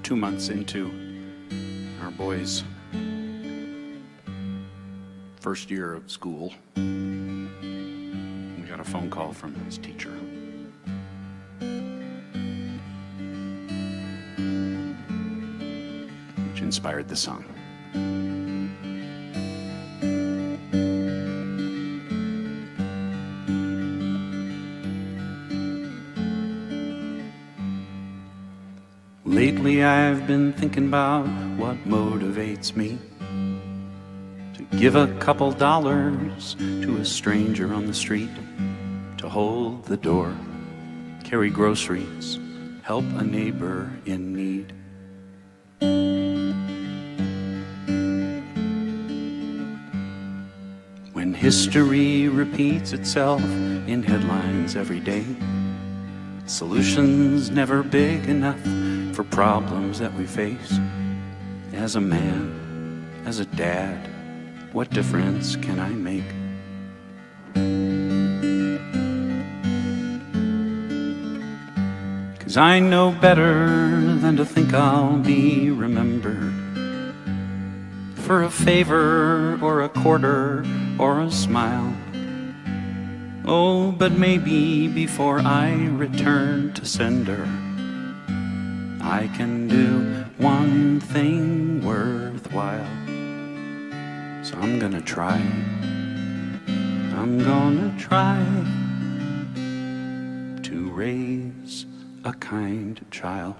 2 months into our boy's first year of school. We got a phone call from his teacher. Which inspired the song. Lately I've been thinking about what motivates me to give a couple dollars to a stranger on the street, to hold the door, carry groceries, help a neighbor in need. When history repeats itself in headlines every day, solutions never big enough for problems that we face. As a man, as a dad, what difference can I make? Cause I know better than to think I'll be remembered for a favor or a quarter or a smile. Oh, but maybe before I return to sender, I can do one thing worthwhile. So I'm gonna try. I'm gonna try to raise a kind child.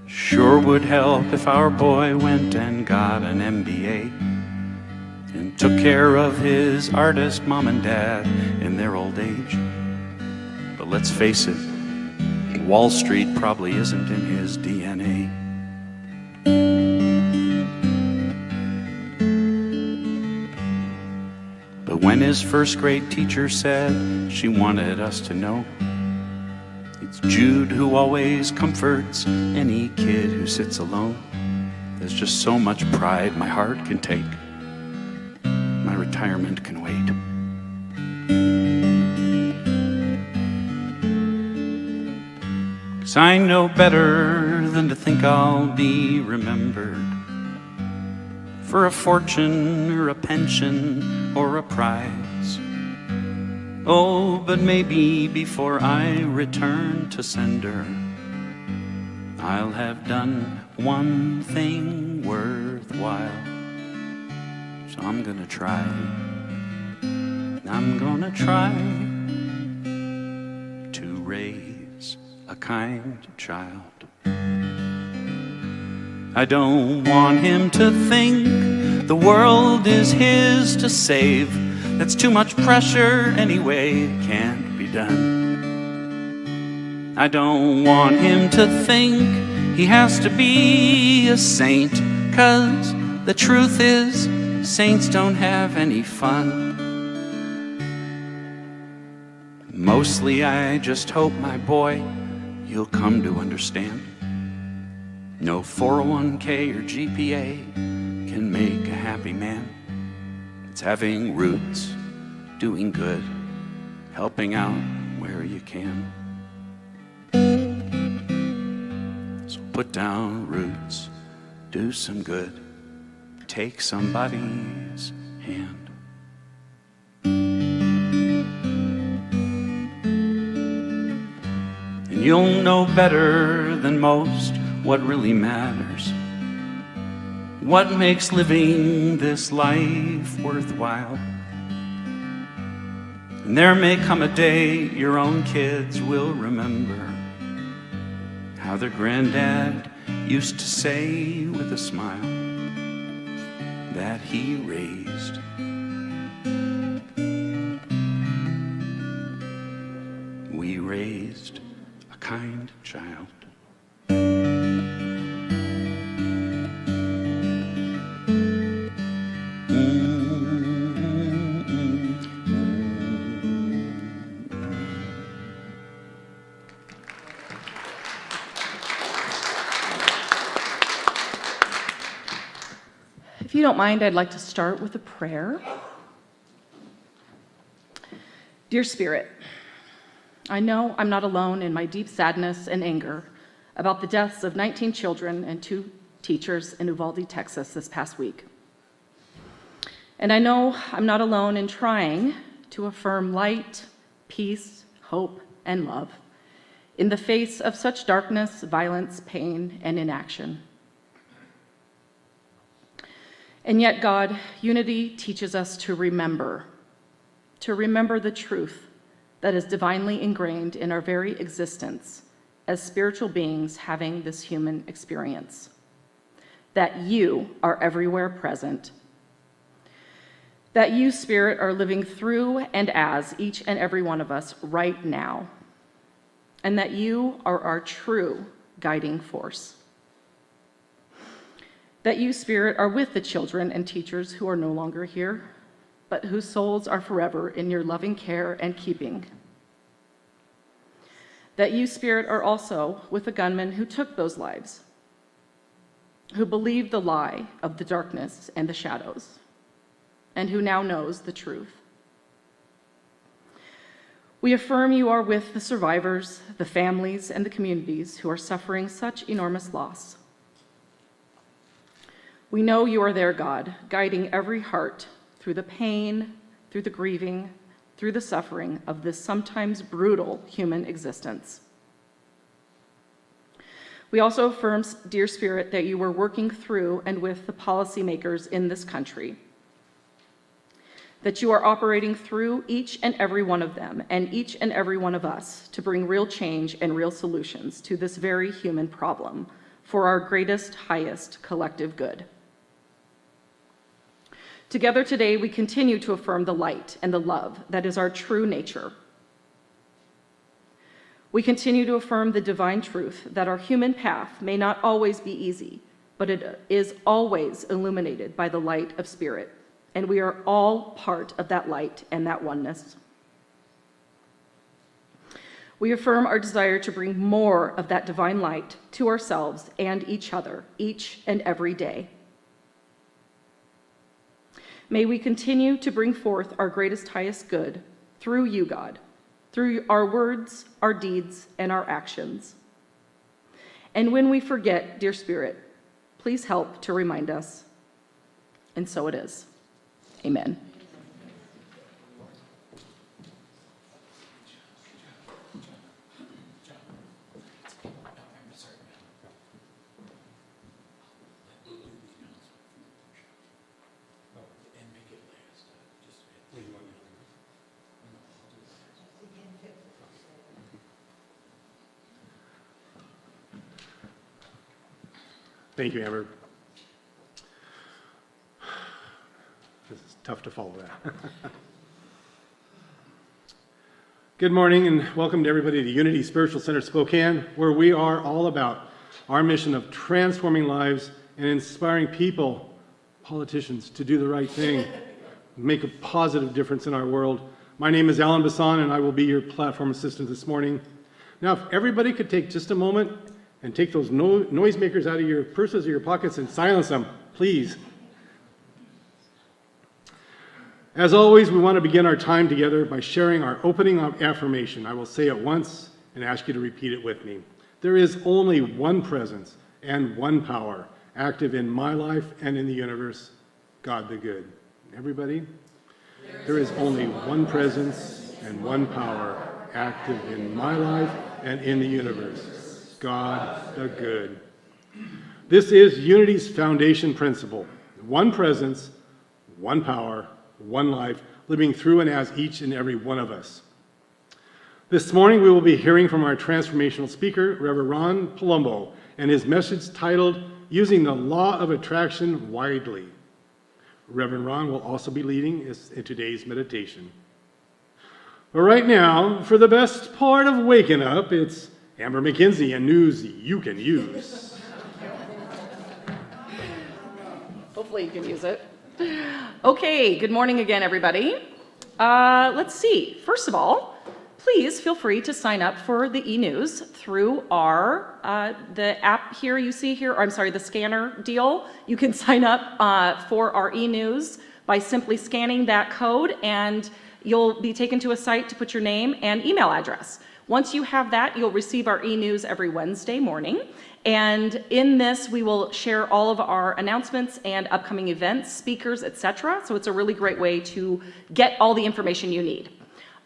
Sure would help if our boy went and got an MBA and took care of his artist mom and dad in their old age. But let's face it, Wall Street probably isn't in his DNA. But when his first grade teacher said she wanted us to know, it's Jude who always comforts any kid who sits alone. There's just so much pride my heart can take. My retirement can wait. Cause I know better than to think I'll be remembered for a fortune or a pension or a prize. Oh, but maybe before I return to sender, I'll have done one thing worthwhile. So I'm gonna try. I'm gonna try to raise a kind child. I don't want him to think the world is his to save. That's too much pressure anyway, it can't be done. I don't want him to think he has to be a saint, 'cause the truth is, saints don't have any fun. Mostly I just hope, my boy, you'll come to understand. No 401k or GPA can make a happy man. It's having roots, doing good, helping out where you can. So put down roots, do some good, take somebody's hand. And you'll know better than most what really matters, what makes living this life worthwhile. And there may come a day your own kids will remember how their granddad used to say with a smile that he raised. We raised a kind child. If you don't mind, I'd like to start with a prayer. Dear Spirit, I know I'm not alone in my deep sadness and anger about the deaths of 19 children and 2 teachers in Uvalde, Texas this past week. And I know I'm not alone in trying to affirm light, peace, hope, and love in the face of such darkness, violence, pain, and inaction. And yet, God, unity teaches us to remember the truth that is divinely ingrained in our very existence as spiritual beings having this human experience. That you are everywhere present. That you, Spirit, are living through and as each and every one of us right now. And that you are our true guiding force. That you, Spirit, are with the children and teachers who are no longer here, but whose souls are forever in your loving care and keeping. That you, Spirit, are also with the gunmen who took those lives, who believed the lie of the darkness and the shadows, and who now knows the truth. We affirm you are with the survivors, the families, and the communities who are suffering such enormous loss. We know you are there, God, guiding every heart through the pain, through the grieving, through the suffering of this sometimes brutal human existence. We also affirm, dear Spirit, that you were working through and with the policymakers in this country, that you are operating through each and every one of them and each and every one of us to bring real change and real solutions to this very human problem for our greatest, highest collective good. Together today, we continue to affirm the light and the love that is our true nature. We continue to affirm the divine truth that our human path may not always be easy, but it is always illuminated by the light of Spirit, and we are all part of that light and that oneness. We affirm our desire to bring more of that divine light to ourselves and each other, each and every day. May we continue to bring forth our greatest, highest good through you, God, through our words, our deeds, and our actions. And when we forget, dear Spirit, please help to remind us. And so it is. Amen. Thank you, Amber. This is tough to follow that. Good morning and welcome to everybody to Unity Spiritual Center Spokane, where we are all about our mission of transforming lives and inspiring people, politicians, to do the right thing, make a positive difference in our world. My name is Alan Bassan and I will be your platform assistant this morning. Now, if everybody could take just a moment and take those noisemakers out of your purses or your pockets and silence them, please. As always, we want to begin our time together by sharing our opening affirmation. I will say it once and ask you to repeat it with me. There is only one presence and one power active in my life and in the universe, God the good. Everybody? There is only one presence and one power active in my life and in the universe, God the good. This is Unity's foundation principle. One presence, one power, one life, living through and as each and every one of us. This morning we will be hearing from our transformational speaker, Reverend Ron Palumbo, and his message titled, Using the Law of Attraction Widely. Reverend Ron will also be leading us in today's meditation. But right now, for the best part of waking up, it's Amber McKenzie and news you can use. Hopefully you can use it. Okay, good morning again, everybody. Let's see. First of all, please feel free to sign up for the e-news through the app here you see here, or I'm sorry, the scanner deal. You can sign up for our e-news by simply scanning that code, and you'll be taken to a site to put your name and email address. Once you have that, you'll receive our e-news every Wednesday morning. And in this, we will share all of our announcements and upcoming events, speakers, etc. So it's a really great way to get all the information you need.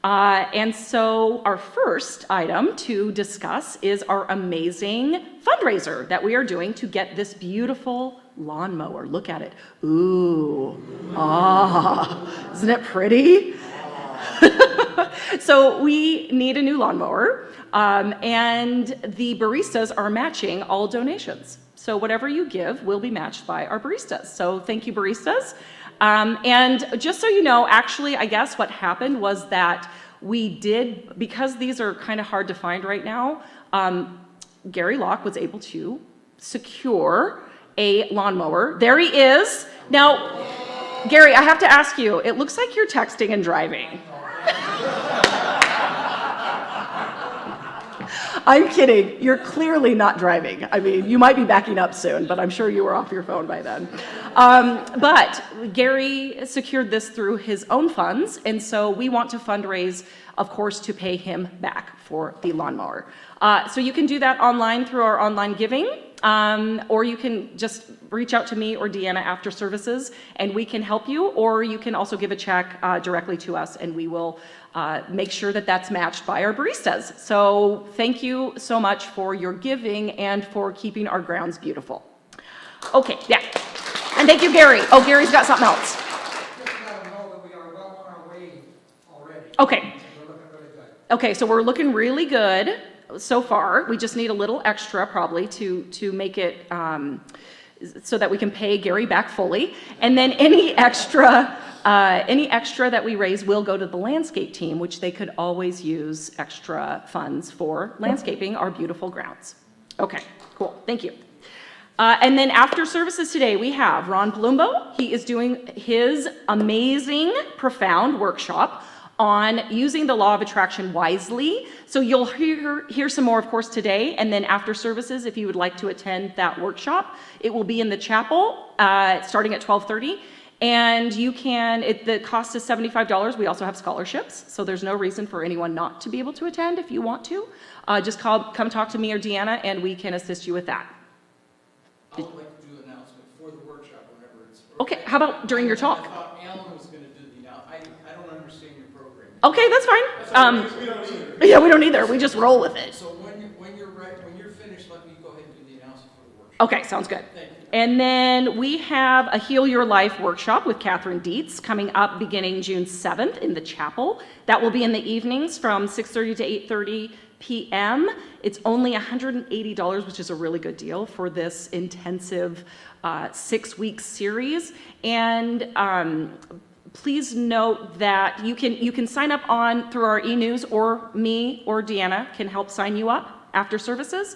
And so our first item to discuss is our amazing fundraiser that we are doing to get this beautiful lawnmower. Look at it. Ooh, isn't it pretty? So we need a new lawnmower, and the baristas are matching all donations. So whatever you give will be matched by our baristas. So thank you, baristas. And just so you know, actually, I guess what happened was that we did, because these are kind of hard to find right now, Gary Locke was able to secure a lawnmower. There he is. Now, Gary, I have to ask you, it looks like you're texting and driving. I'm kidding. You're clearly not driving. I mean, you might be backing up soon, but I'm sure you were off your phone by then. But Gary secured this through his own funds, and so we want to fundraise, of course, to pay him back for the lawnmower. So you can do that online through our online giving, or you can just reach out to me or Deanna after services, and we can help you, or you can also give a check directly to us, and we will make sure that that's matched by our baristas. So thank you so much for your giving and for keeping our grounds beautiful. Okay, yeah. And thank you, Gary. Oh, Gary's got something else. Just let them know that we are well on our way already. Okay. We're looking really good. Okay, so we're looking really good so far. We just need a little extra probably to make it so that we can pay Gary back fully. And then any extra that we raise will go to the landscape team, which they could always use extra funds for landscaping our beautiful grounds. Okay, cool. Thank you. And then after services today, we have Ron Palumbo. He is doing his amazing, profound workshop on using the law of attraction wisely. So you'll hear some more, of course, today. And then after services, if you would like to attend that workshop, it will be in the chapel starting at 12:30. And you can, the cost is $75. We also have scholarships, so there's no reason for anyone not to be able to attend if you want to. Just come talk to me or Deanna, and we can assist you with that. I would like to do an announcement for the workshop whenever it's. Okay, how about during your I talk? thought Alan was going to do the announcement. I don't understand your program. Okay, that's fine. We don't either. Yeah, we don't either. We just roll with it. So when you're finished, let me go ahead and do the announcement for the workshop. Okay, sounds good. Thank you. And then we have a Heal Your Life workshop with Catherine Dietz coming up beginning June 7th in the chapel. That will be in the evenings from 6:30 to 8:30 p.m. It's only $180, which is a really good deal for this intensive 6-week series. And please note that you can sign up through our e-news, or me or Deanna can help sign you up after services.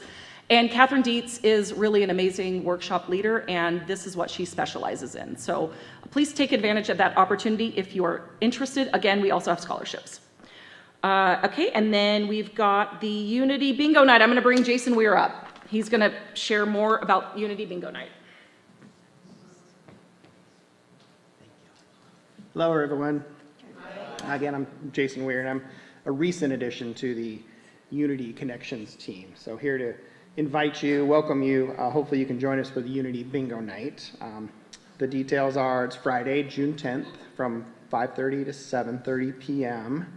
And Catherine Dietz is really an amazing workshop leader, and this is what she specializes in. So please take advantage of that opportunity if you are interested. Again, we also have scholarships. Okay, and then we've got the Unity Bingo Night. I'm going to bring Jason Weir up. He's going to share more about Unity Bingo Night. Hello, everyone. Again, I'm Jason Weir, and I'm a recent addition to the Unity Connections team. So here to invite you, welcome you. Hopefully you can join us for the Unity Bingo Night. The details are it's Friday, June 10th from 5:30 to 7:30 p.m.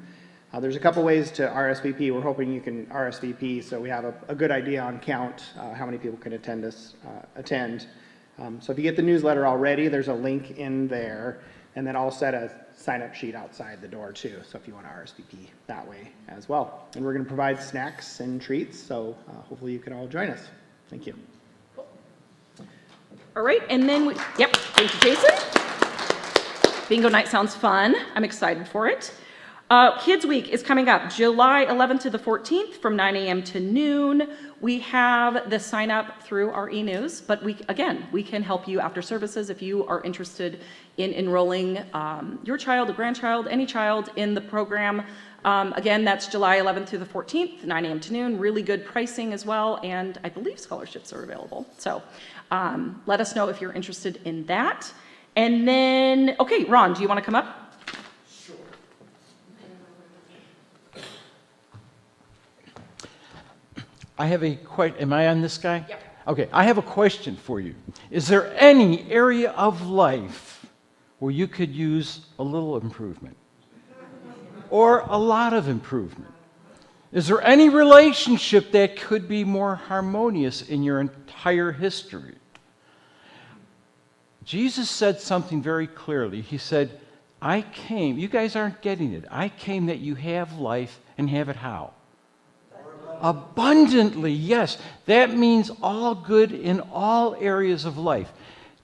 There's a couple ways to RSVP. We're hoping you can RSVP so we have a good idea on count, how many people can attend. So if you get the newsletter already, there's a link in there, and then I'll set a sign-up sheet outside the door too, so if you want to RSVP that way as well. And we're going to provide snacks and treats, so hopefully you can all join us. Thank you. All right, and then thank you, Jason. Bingo night sounds fun. I'm excited for it. Kids Week is coming up July 11th to the 14th from 9 a.m. to noon. We have the sign up through our e-news, but we can help you after services if you are interested in enrolling your child, a grandchild, any child in the program. Again, that's July 11th to the 14th, 9 a.m. to noon. Really good pricing as well, and I believe scholarships are available. So let us know if you're interested in that. And then, okay, Ron, do you want to come up? I have a question. Am I on this guy? Yep. Okay, I have a question for you. Is there any area of life where you could use a little improvement? Or a lot of improvement? Is there any relationship that could be more harmonious in your entire history? Jesus said something very clearly. He said, I came, you guys aren't getting it. I came that you have life and have it how? Abundantly, yes. That means all good in all areas of life.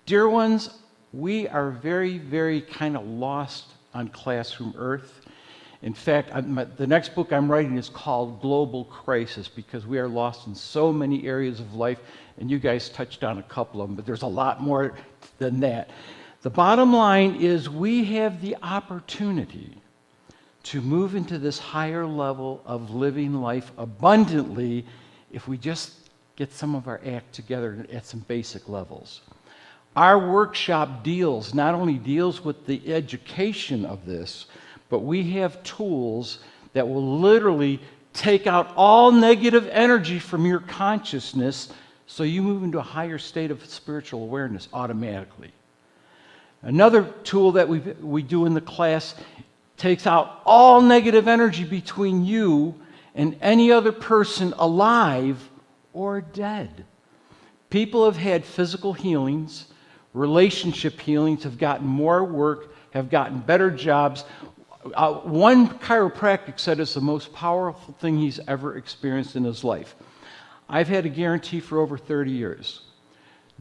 Dear ones, we are very, very kind of lost on classroom earth. In fact, the next book I'm writing is called Global Crisis, because we are lost in so many areas of life, and you guys touched on a couple of them, but there's a lot more than that. The bottom line is we have the opportunity to move into this higher level of living life abundantly if we just get some of our act together at some basic levels. Our workshop not only deals with the education of this, but we have tools that will literally take out all negative energy from your consciousness so you move into a higher state of spiritual awareness automatically. Another tool that we do in the class takes out all negative energy between you and any other person alive or dead. People have had physical healings, relationship healings, have gotten more work, have gotten better jobs. One chiropractic said it's the most powerful thing he's ever experienced in his life. I've had a guarantee for over 30 years.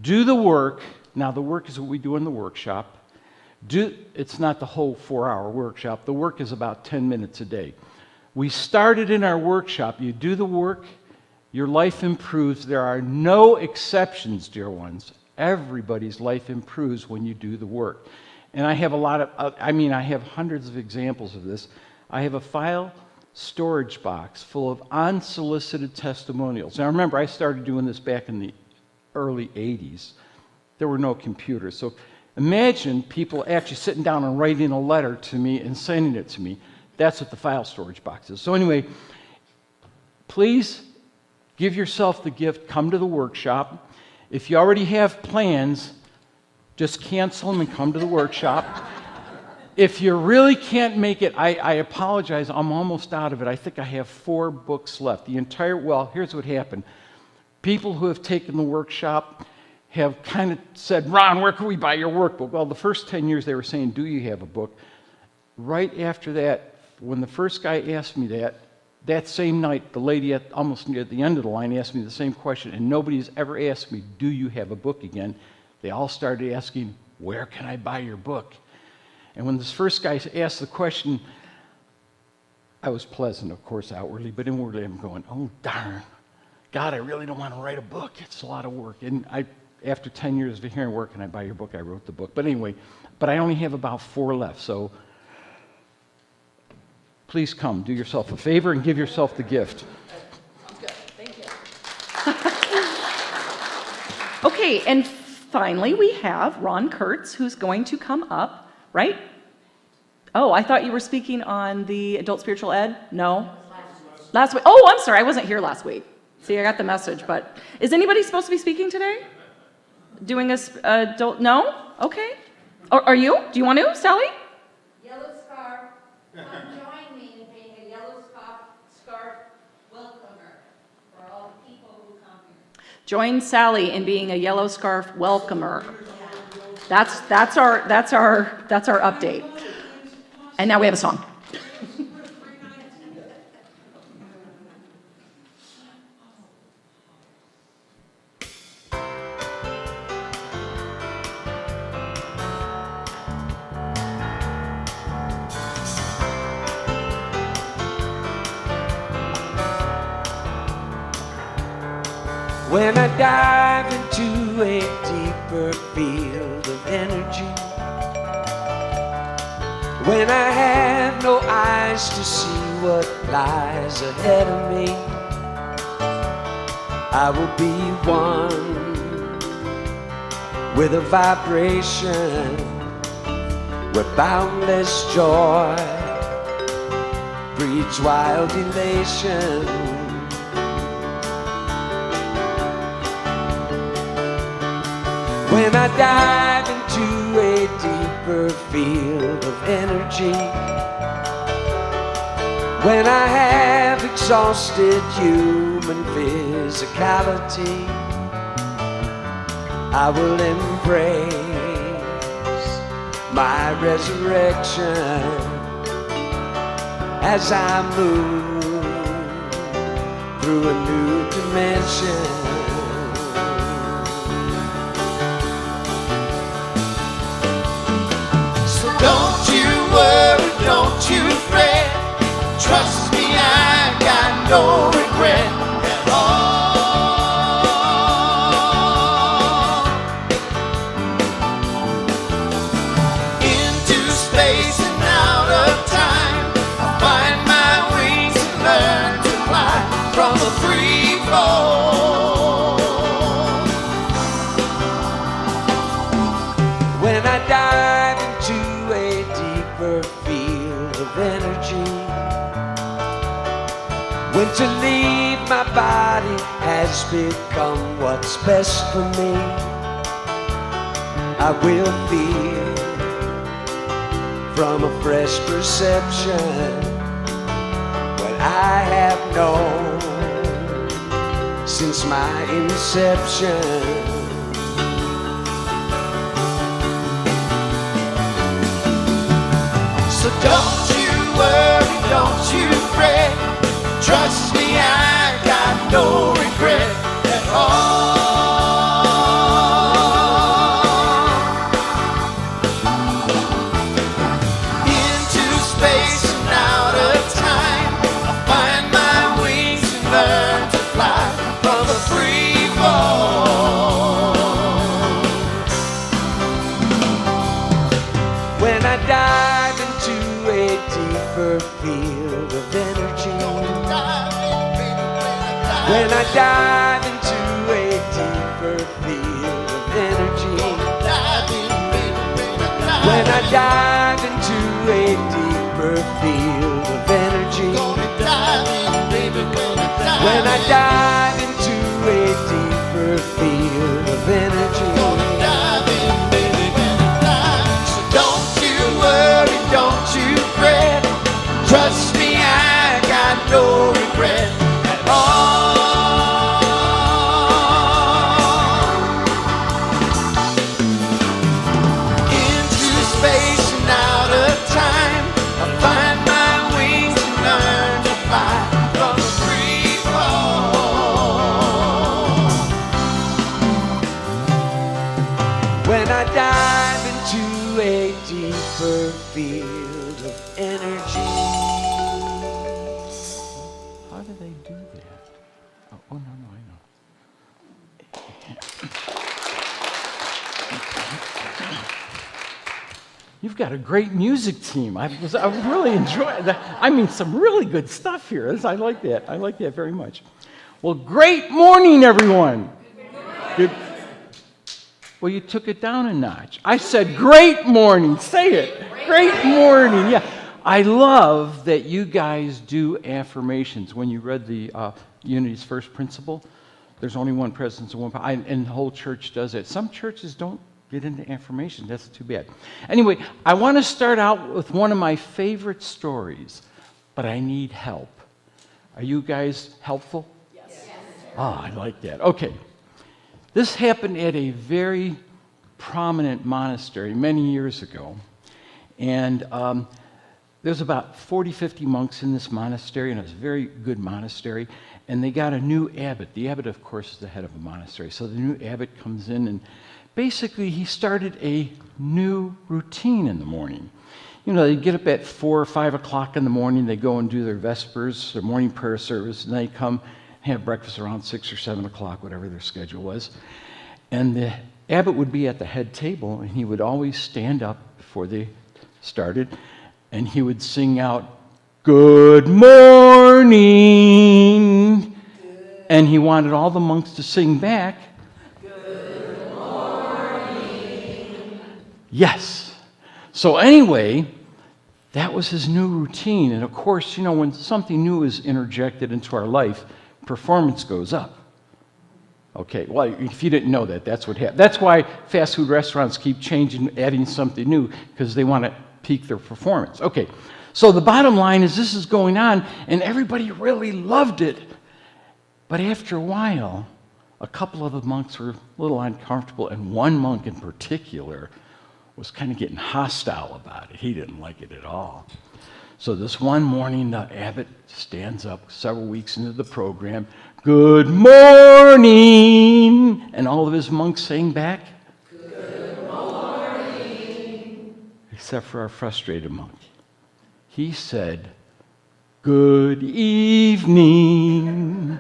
Do the work. Now, the work is what we do in the workshop. It's not the whole 4-hour workshop. The work is about 10 minutes a day. We started in our workshop. You do the work, your life improves. There are no exceptions, dear ones. Everybody's life improves when you do the work. And I have I have hundreds of examples of this. I have a file storage box full of unsolicited testimonials. Now remember, I started doing this back in the early 80s. There were no computers. So imagine people actually sitting down and writing a letter to me and sending it to me. That's what the file storage box is. So anyway, please give yourself the gift. Come to the workshop. If you already have plans, just cancel them and come to the workshop. If you really can't make it, I apologize. I'm almost out of it. I think I have 4 books left. Here's what happened. People who have taken the workshop have kind of said, Ron, where can we buy your workbook? Well, the first 10 years they were saying, do you have a book? Right after that, when the first guy asked me that same night, the lady almost near the end of the line asked me the same question, and nobody's ever asked me, do you have a book again? They all started asking, where can I buy your book? And when this first guy asked the question, I was pleasant, of course, outwardly, but inwardly I'm going, oh, darn. God, I really don't want to write a book. It's a lot of work. And after 10 years of hearing, where can I buy your book? I wrote the book. But anyway, I only have about 4 left, so please come. Do yourself a favor and give yourself the gift. Sounds good. Thank you. Okay, and finally, we have Ron Kurtz, who's going to come up, right? Oh, I thought you were speaking on the adult spiritual ed? No? Last week. Oh, I'm sorry. I wasn't here last week. See, I got the message, but is anybody supposed to be speaking today? Doing a adult? No? Okay. Are you? Do you want to, Sally? Yellow scarf. Come join me in being a yellow scarf welcomer for all the people who come here. Join Sally in being a yellow scarf welcomer. That's our update. And now we have a song. When I dive into a deeper field of energy, when I have no eyes to see what lies ahead of me, I will be one with a vibration where boundless joy breeds wild elation. when I dive into a deeper field of energy, when I have exhausted human physicality, I will embrace my resurrection as I move through a new dimension. So don't you worry, don't you fret. Trust me, I got no regret at all. Into space and out of time, I find my wings and learn to fly from a free fall. When I dive into a deeper field of energy, when to leave my body has become what's best for me, I will feel from a fresh perception what I have known since my inception. So don't you worry, don't you fret. Trust me, I got no regret at all. Into space and out of time, I find my wings and learn to fly from a free fall. When I dive into a deeper field of energy, when I dive into a deeper field of energy, when I dive into a deeper field of energy, when I dive into a deeper field of energy, so don't you worry, don't you fret. Trust me, I got no regret at all. When I dive into a deeper field of energy. How do they do that? Oh, no, I know. You've got a great music team. I really enjoyed that. I mean, some really good stuff here. I like that. I like that very much. Well, great morning, everyone. Good. Well, you took it down a notch. I said, great morning. Say it. Great morning. Yeah. I love that you guys do affirmations. When you read the Unity's first principle, there's only one presence and one power. And the whole church does it. Some churches don't get into affirmations. That's too bad. Anyway, I want to start out with one of my favorite stories, but I need help. Are you guys helpful? Yes. Oh, I like that. Okay. This happened at a very prominent monastery many years ago. And there's about 40, 50 monks in this monastery, and it was a very good monastery. And they got a new abbot. The abbot, of course, is the head of a monastery. So the new abbot comes in, and basically he started a new routine in the morning. You know, they get up at 4 or 5 o'clock in the morning. They go and do their vespers, their morning prayer service, and they come have breakfast around 6 or 7 o'clock, whatever their schedule was. And the abbot would be at the head table, and he would always stand up before they started, and he would sing out, "Good morning." And he wanted all the monks to sing back, "Good morning." Yes. So anyway, that was his new routine. And of course, you know, when something new is interjected into our life, performance goes up. Okay, well, if you didn't know that, that's what happened. That's why fast food restaurants keep changing, adding something new, because they want to peak their performance. Okay, so the bottom line is this is going on, and everybody really loved it. But after a while, a couple of the monks were a little uncomfortable, and one monk in particular was kind of getting hostile about it. He didn't like it at all. So this one morning, the abbot stands up several weeks into the program, "Good morning!" And all of his monks sang back, "Good morning!" Except for our frustrated monk. He said, "Good evening!"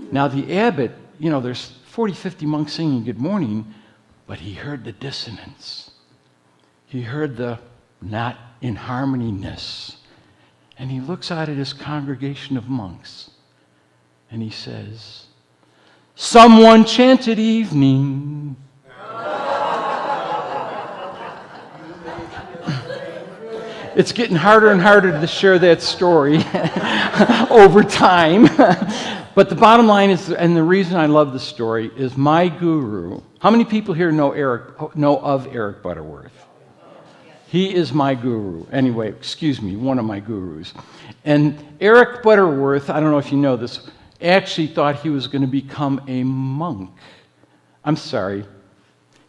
Now the abbot, there's 40, 50 monks singing good morning, but he heard the dissonance. He heard the not in harmony-ness. And he looks out at his congregation of monks, and he says, "Someone chanted evening." It's getting harder and harder to share that story over time. But the bottom line is, and the reason I love the story, is my guru. How many people here know of Eric Butterworth? He is my guru. Anyway, excuse me, one of my gurus. And Eric Butterworth, I don't know if you know this, actually thought he was going to become a monk. I'm sorry.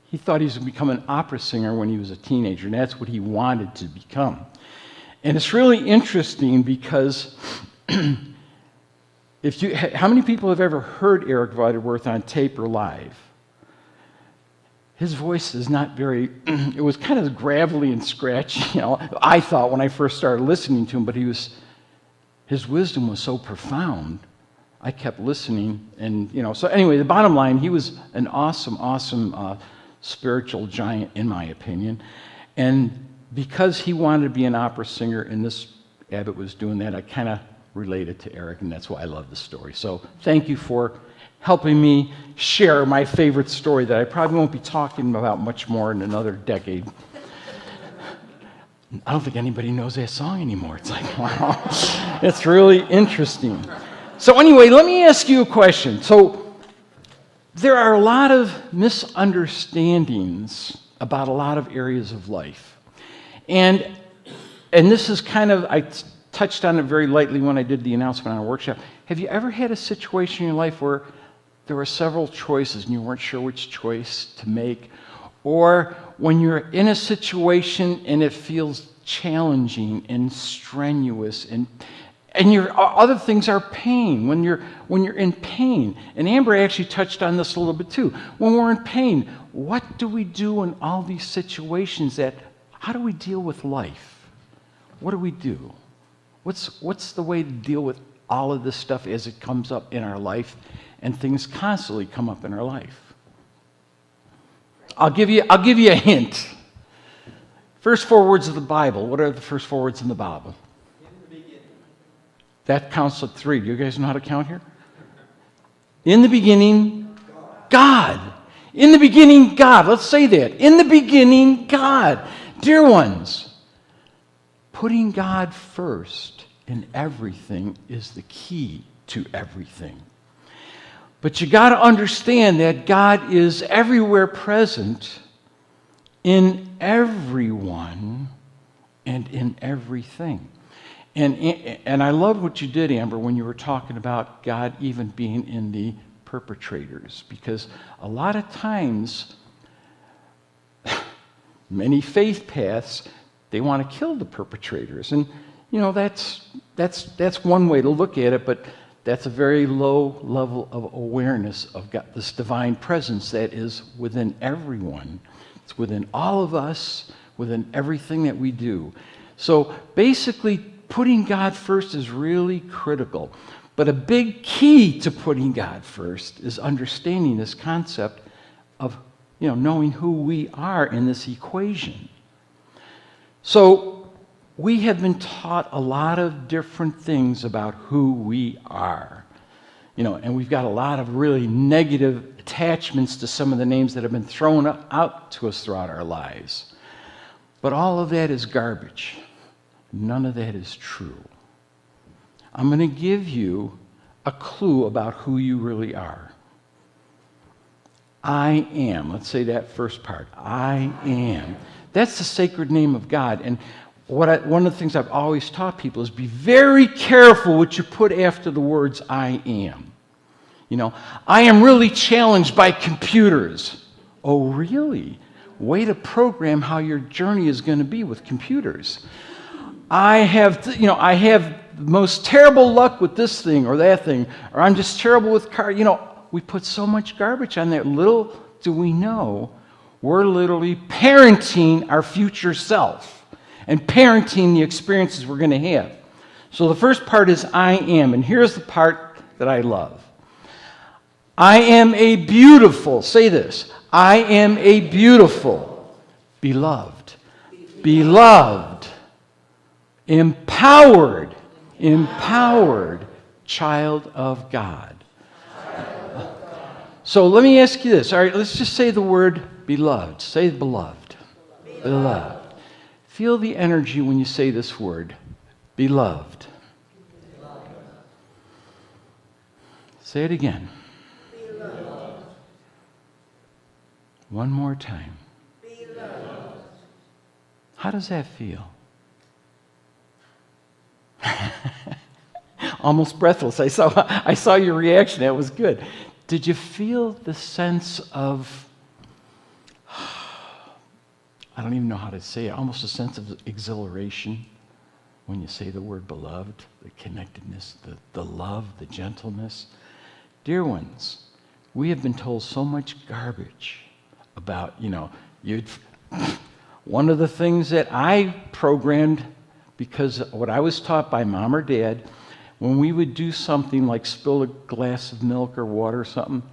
He thought he was going to become an opera singer when he was a teenager, and that's what he wanted to become. And it's really interesting because how many people have ever heard Eric Butterworth on tape or live? His voice is not very, it was kind of gravelly and scratchy, I thought when I first started listening to him, but his wisdom was so profound, I kept listening, and, so anyway, the bottom line, he was an awesome spiritual giant, in my opinion, and because he wanted to be an opera singer, and this abbot was doing that, I kind of related to Eric, and that's why I love the story. So thank you for helping me share my favorite story that I probably won't be talking about much more in another decade. I don't think anybody knows that song anymore. It's like, wow, it's really interesting. So anyway, let me ask you a question. So there are a lot of misunderstandings about a lot of areas of life. And this is kind of, I touched on it very lightly when I did the announcement on a workshop. Have you ever had a situation in your life where there were several choices and you weren't sure which choice to make? Or when you're in a situation and it feels challenging and strenuous and your other things are pain, when you're in pain. And Amber actually touched on this a little bit too. When we're in pain, what do we do in all these situations how do we deal with life? What do we do? What's the way to deal with all of this stuff as it comes up in our life, and things constantly come up in our life? I'll give you a hint. First 4 words of the Bible. What are the first 4 words in the Bible? In the beginning. That counts at 3. Do you guys know how to count here? In the beginning, God. In the beginning, God. Let's say that. In the beginning, God. Dear ones, putting God first in everything is the key to everything. But you got to understand that God is everywhere present, in everyone and in everything. And I love what you did, Amber, when you were talking about God even being in the perpetrators, because a lot of times many faith paths, they want to kill the perpetrators. And, that's one way to look at it, but that's a very low level of awareness of God, this divine presence that is within everyone. It's within all of us, within everything that we do. So basically, putting God first is really critical. But a big key to putting God first is understanding this concept of knowing who we are in this equation. So we have been taught a lot of different things about who we are. And we've got a lot of really negative attachments to some of the names that have been thrown out to us throughout our lives. But all of that is garbage. None of that is true. I'm going to give you a clue about who you really are. I am. Let's say that first part. I am. That's the sacred name of God. And one of the things I've always taught people is be very careful what you put after the words I am. You know, I am really challenged by computers. Oh, really? Way to program how your journey is going to be with computers. I have the most terrible luck with this thing or that thing, or I'm just terrible with cars. You know, we put so much garbage on there. Little do we know, we're literally parenting our future self and parenting the experiences we're going to have. So the first part is I am, and here's the part that I love. I am a beautiful, say this, I am a beautiful, beloved, empowered child of God. So let me ask you this. All right, let's just say the word beloved. Say beloved. Beloved. Feel the energy when you say this word, beloved. Say it again. Beloved. One more time. Beloved. How does that feel? Almost breathless. I saw your reaction. That was good. Did you feel the sense of, I don't even know how to say it, almost a sense of exhilaration when you say the word beloved, the connectedness, the love, the gentleness? Dear ones, we have been told so much garbage about, one of the things that I programmed, because what I was taught by mom or dad, when we would do something like spill a glass of milk or water or something,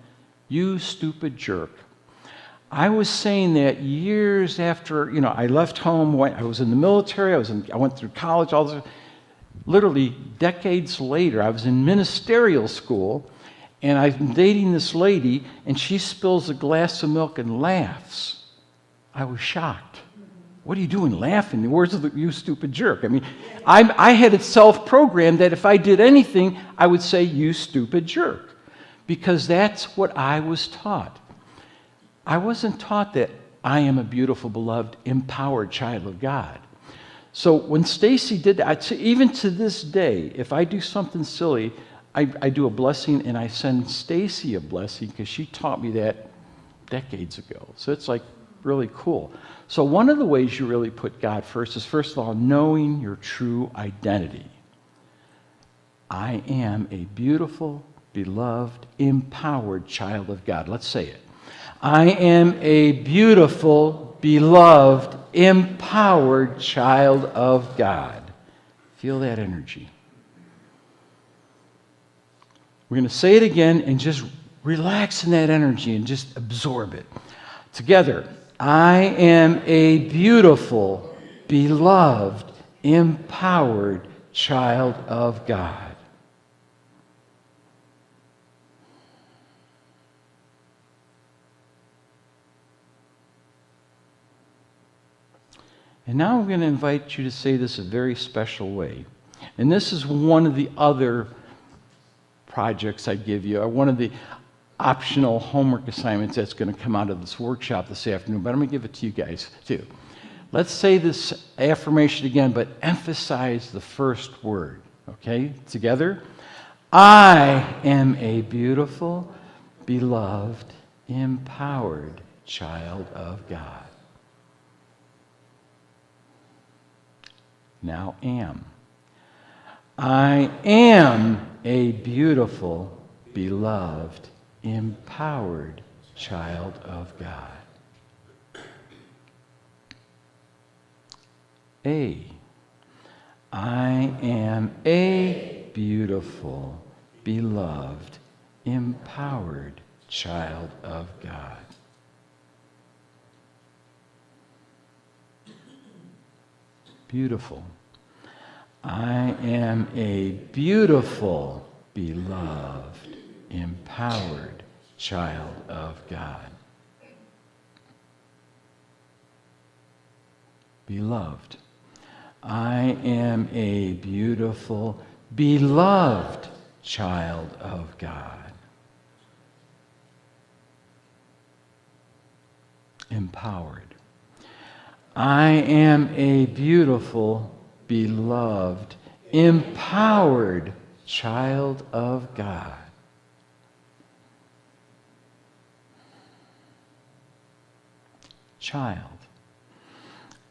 you stupid jerk. I was saying that years after, I left home, I was in the military, I went through college, all this. Literally decades later, I was in ministerial school, and I'm dating this lady, and she spills a glass of milk and laughs. I was shocked. What are you doing laughing? The words of you stupid jerk. I mean, I had it self-programmed that if I did anything, I would say, you stupid jerk, because that's what I was taught. I wasn't taught that I am a beautiful, beloved, empowered child of God. So when Stacy did that, even to this day, if I do something silly, I do a blessing, and I send Stacy a blessing because she taught me that decades ago. So it's like really cool. So one of the ways you really put God first is, first of all, knowing your true identity. I am a beautiful, beloved, empowered child of God. Let's say it. I am a beautiful, beloved, empowered child of God. Feel that energy. We're going to say it again and just relax in that energy and just absorb it. Together, I am a beautiful, beloved, empowered child of God. And now I'm going to invite you to say this a very special way. And this is one of the other projects I give you, or one of the optional homework assignments that's going to come out of this workshop this afternoon, but I'm going to give it to you guys too. Let's say this affirmation again, but emphasize the first word, okay? Together. I am a beautiful, beloved, empowered child of God. Now am. I am a beautiful, beloved, empowered child of God. A. I am a beautiful, beloved, empowered child of God. Beautiful. I am a beautiful, beloved, empowered child of God. Beloved. I am a beautiful, beloved child of God. empowered. I am a beautiful, beloved, empowered child of God. Child.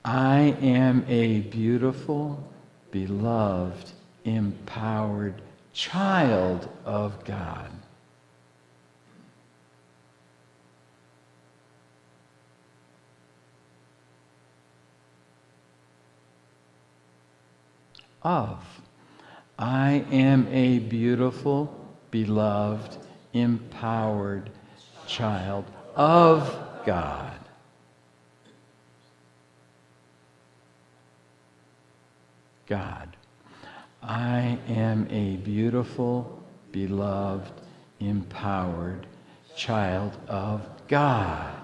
I am a beautiful, beloved, empowered child of God. Of. I am a beautiful, beloved, empowered child of God. God. I am a beautiful, beloved, empowered child of God.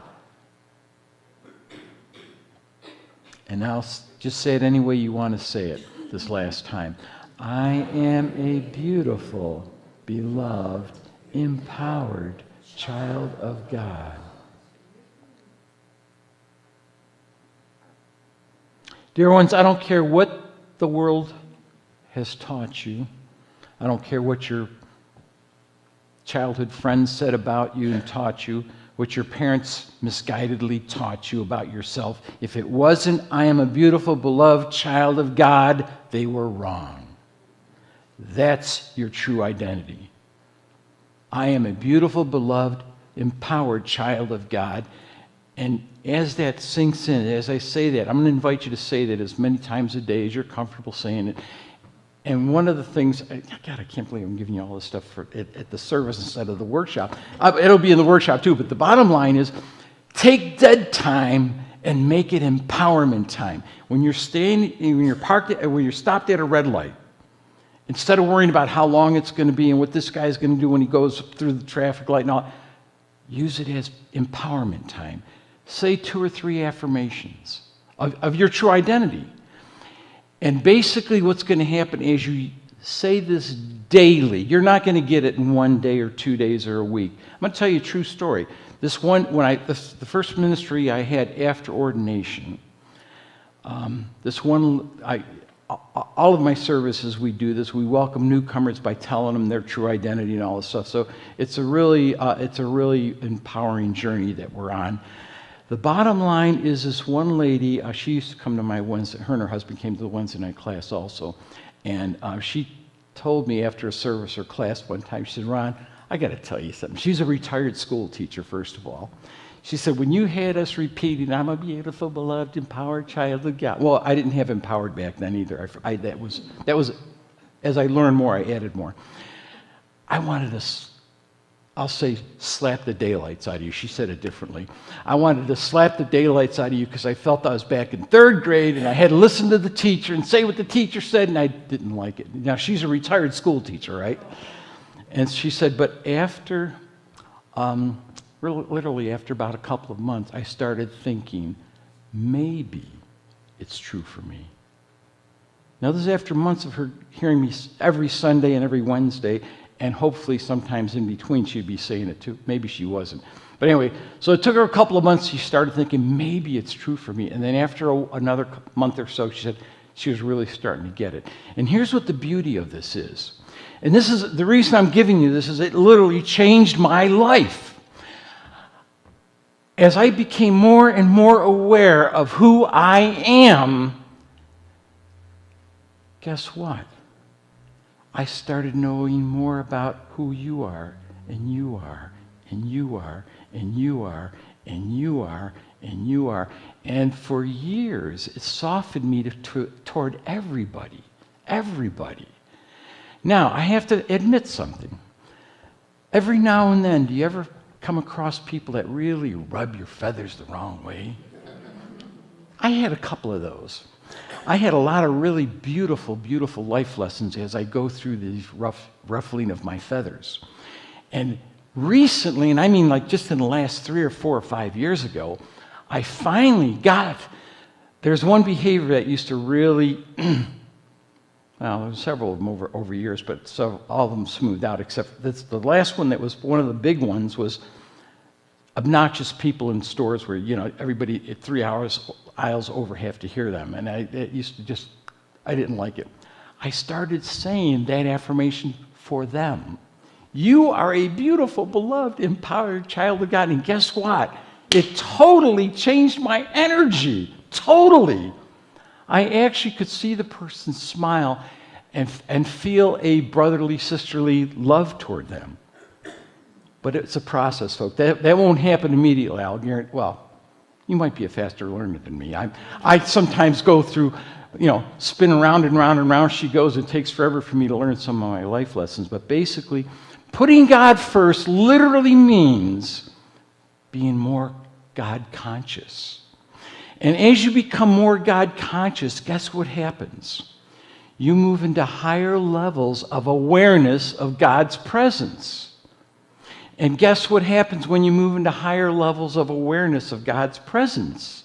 And now just say it any way you want to say it this last time. I am a beautiful, beloved, empowered child of God. Dear ones, I don't care what the world has taught you. I don't care what your childhood friends said about you and taught you, what your parents misguidedly taught you about yourself. If it wasn't, I am a beautiful, beloved child of God, they were wrong. That's your true identity. I am a beautiful, beloved, empowered child of God. And as that sinks in, as I say that, I'm going to invite you to say that as many times a day as you're comfortable saying it. And one of the things, God, I can't believe I'm giving you all this stuff at the service instead of the workshop. It'll be in the workshop too, but the bottom line is take dead time and make it empowerment time. When you're stopped at a red light, instead of worrying about how long it's going to be and what this guy's going to do when he goes through the traffic light and all, use it as empowerment time. Say 2 or 3 affirmations of your true identity. And basically what's going to happen is you say this daily. You're not going to get it in 1 day or 2 days or a week. I'm going to tell you a true story. This one, the first ministry I had after ordination, all of my services we do this. We welcome newcomers by telling them their true identity and all this stuff. So it's a really empowering journey that we're on. The bottom line is this one lady, she used to come to my Wednesday, her and her husband came to the Wednesday night class also, and she told me after a service or class one time, she said, Ron, I got to tell you something. She's a retired school teacher, first of all. She said, when you had us repeating, I'm a beautiful, beloved, empowered child of God. Well, I didn't have empowered back then either. That was, as I learned more, I added more. I wanted to, I'll say, slap the daylights out of you. She said it differently. I wanted to slap the daylights out of you because I felt I was back in 3rd grade and I had to listen to the teacher and say what the teacher said, and I didn't like it. Now, she's a retired school teacher, right? And she said, but after, literally after about a couple of months, I started thinking, maybe it's true for me. Now, this is after months of her hearing me every Sunday and every Wednesday, and hopefully sometimes in between she'd be saying it too. Maybe she wasn't. But anyway, so it took her a couple of months. She started thinking, maybe it's true for me. And then after another month or so, she said she was really starting to get it. And here's what the beauty of this is. And this is the reason I'm giving you this, is it literally changed my life. As I became more and more aware of who I am, guess what? I started knowing more about who you are, and you are, and you are, and you are, and you are, and you are. And for years, it softened me toward everybody. Everybody. Now, I have to admit something. Every now and then, do you ever come across people that really rub your feathers the wrong way? I had a couple of those. I had a lot of really beautiful, beautiful life lessons as I go through these ruffling of my feathers. And recently, and I mean like just in the last 3 or 4 or 5 years ago, I finally got, there's one behavior that used to really, well, there were several of them over years, but so all of them smoothed out, except the last one that was one of the big ones was, obnoxious people in stores where, everybody at 3 aisles over have to hear them. And it used to just, I didn't like it. I started saying that affirmation for them. You are a beautiful, beloved, empowered child of God. And guess what? It totally changed my energy. Totally. I actually could see the person smile and feel a brotherly, sisterly love toward them. But it's a process, folks. That won't happen immediately, I'll guarantee. Well, you might be a faster learner than me. I sometimes go through, spin around and round and round she goes. It takes forever for me to learn some of my life lessons. But basically, putting God first literally means being more God conscious. And as you become more God conscious, guess what happens? You move into higher levels of awareness of God's presence. And guess what happens when you move into higher levels of awareness of God's presence?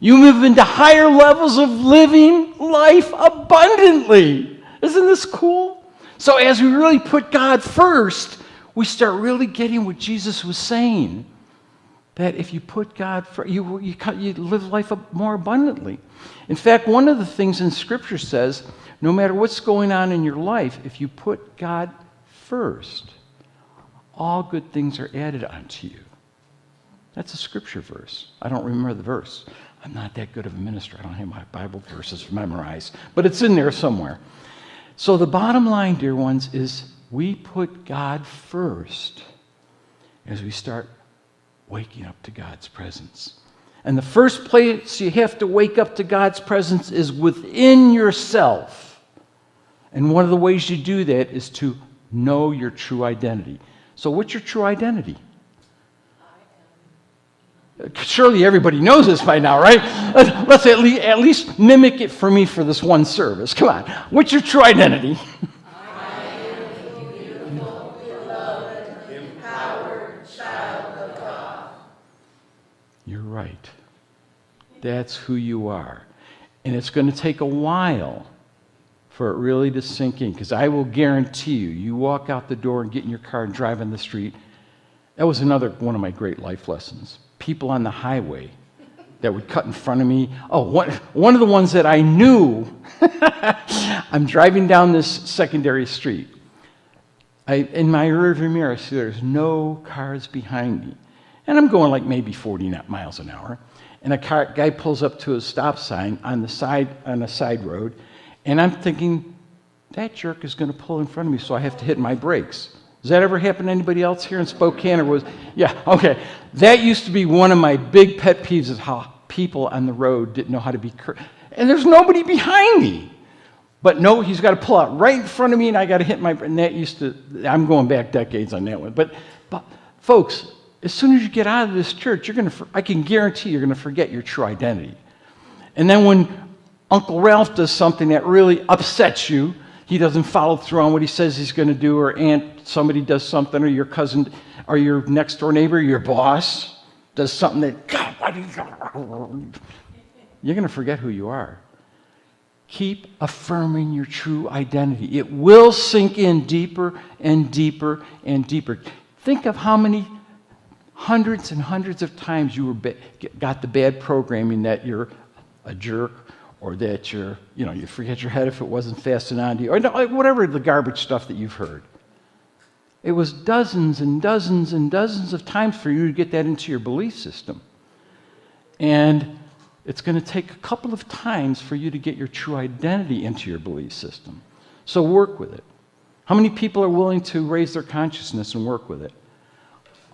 You move into higher levels of living life abundantly. Isn't this cool? So as we really put God first, we start really getting what Jesus was saying. That if you put God first, you live life more abundantly. In fact, one of the things in Scripture says, no matter what's going on in your life, if you put God first, all good things are added unto you. That's a Scripture verse. I don't remember the verse. I'm not that good of a minister. I don't have my Bible verses memorized. But it's in there somewhere. So the bottom line, dear ones, is we put God first as we start waking up to God's presence. And the first place you have to wake up to God's presence is within yourself. And one of the ways you do that is to know your true identity. So what's your true identity? Surely everybody knows this by now, right? Let's at least mimic it for me for this one service. Come on. What's your true identity? I am a beautiful, beloved, empowered child of God. You're right. That's who you are. And it's going to take a while for it really to sink in, because I will guarantee you walk out the door and get in your car and drive on the street. That was another one of my great life lessons. People on the highway that would cut in front of me. Oh, one of the ones that I knew, I'm driving down this secondary street. In my rearview mirror, I see there's no cars behind me. And I'm going like maybe 40 miles an hour. And a guy pulls up to a stop sign on a side road. And I'm thinking, that jerk is going to pull in front of me, so I have to hit my brakes. Does that ever happen to anybody else here in Spokane? Yeah, okay. That used to be one of my big pet peeves, is how people on the road didn't know how to be and there's nobody behind me. But no, he's got to pull out right in front of me, and I got to hit my, and that used to, I'm going back decades on that one. But folks, as soon as you get out of this church, I can guarantee you're going to forget your true identity. And then when Uncle Ralph does something that really upsets you, he doesn't follow through on what he says he's going to do, or somebody does something, or your cousin, or your next door neighbor, your boss, does something that, God, why do you... You're going to forget who you are. Keep affirming your true identity. It will sink in deeper and deeper and deeper. Think of how many hundreds and hundreds of times you got the bad programming that you're a jerk, or that you forget your head if it wasn't fastened onto you, or whatever the garbage stuff that you've heard. It was dozens and dozens and dozens of times for you to get that into your belief system. And it's going to take a couple of times for you to get your true identity into your belief system. So work with it. How many people are willing to raise their consciousness and work with it?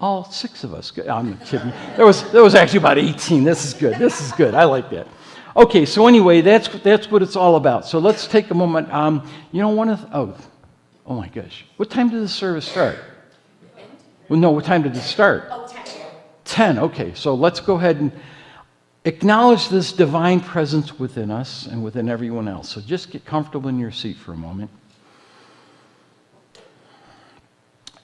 All 6 of us. I'm kidding. There was actually about 18. This is good. This is good. I like that. Okay, so anyway, that's what it's all about. So let's take a moment. Oh my gosh. What time did the service start? Well, no, what time did it start? 10. Okay, so let's go ahead and acknowledge this divine presence within us and within everyone else. So just get comfortable in your seat for a moment.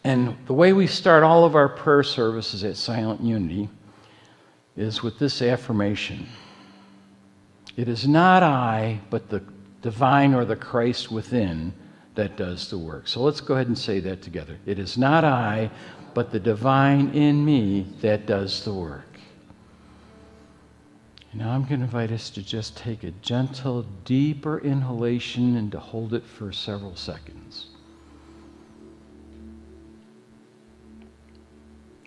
And the way we start all of our prayer services at Silent Unity is with this affirmation. It is not I, but the divine or the Christ within that does the work. So let's go ahead and say that together. It is not I, but the divine in me that does the work. Now I'm going to invite us to just take a gentle, deeper inhalation and to hold it for several seconds.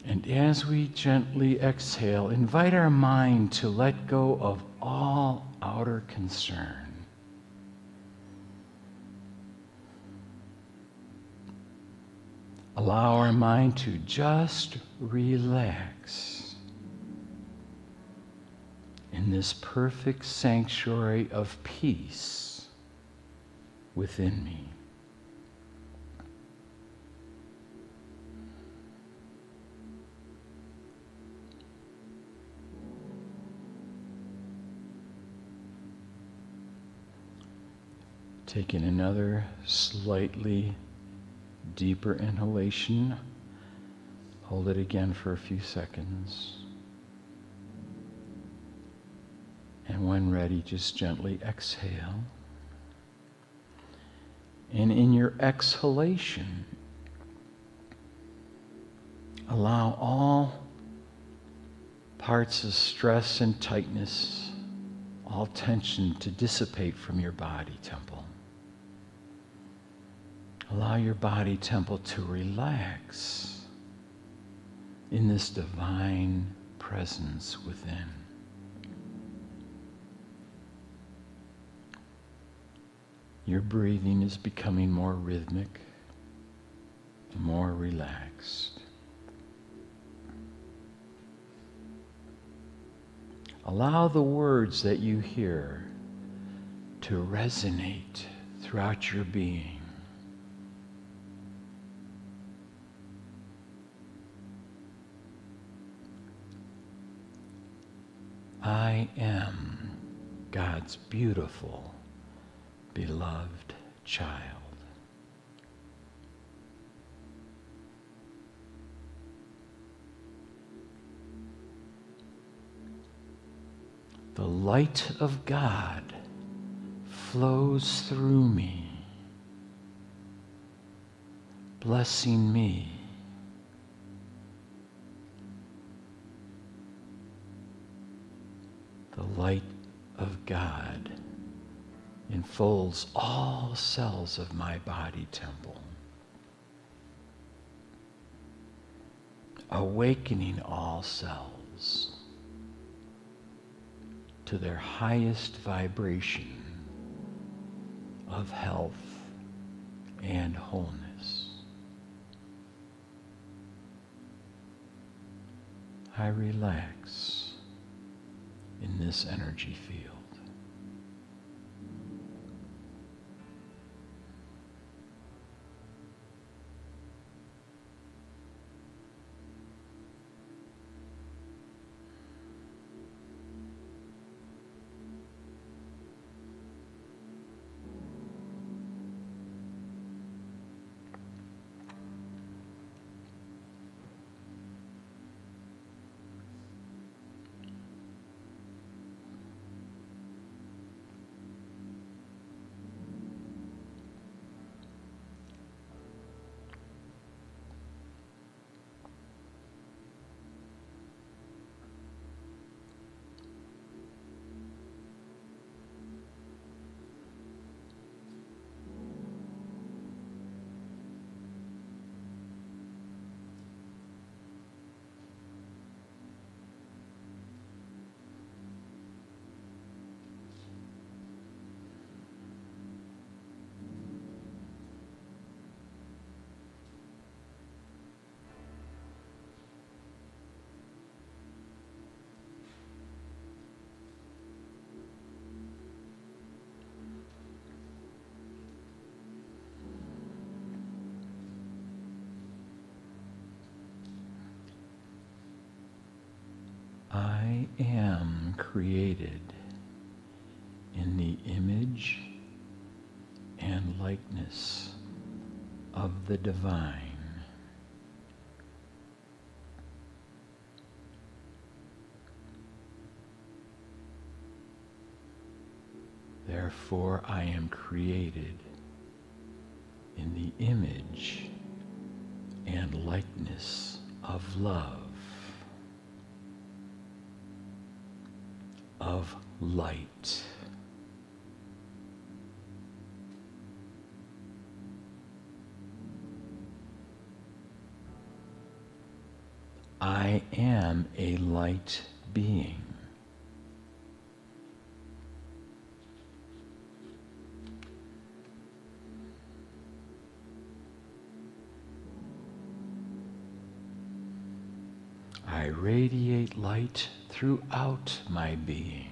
And as we gently exhale, invite our mind to let go of all outer concern. Allow our mind to just relax in this perfect sanctuary of peace within me. Taking another slightly deeper inhalation. Hold it again for a few seconds. And when ready, just gently exhale. And in your exhalation, allow all parts of stress and tightness, all tension to dissipate from your body temple. Allow your body temple to relax in this divine presence within. Your breathing is becoming more rhythmic, more relaxed. Allow the words that you hear to resonate throughout your being. I am God's beautiful, beloved child. The light of God flows through me, blessing me. The light of God enfolds all cells of my body temple, awakening all cells to their highest vibration of health and wholeness. I relax in this energy field. I am created in the image and likeness of the divine. Therefore, I am created in the image and likeness of love, of light. I am a light being. I radiate light throughout my being.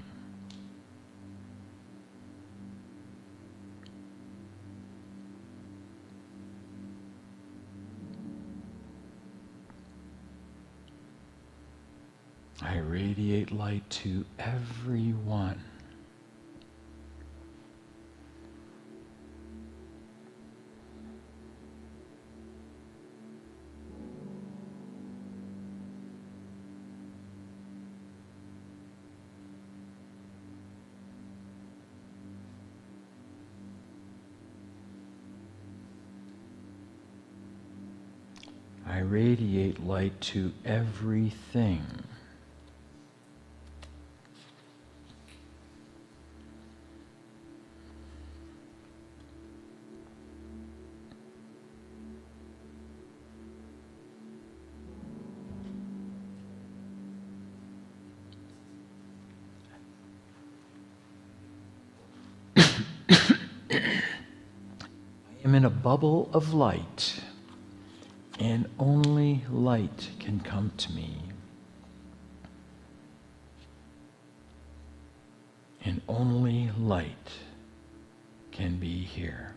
I radiate light to everyone. I radiate light to everything. I am in a bubble of light, and only light can come to me. And only light can be here.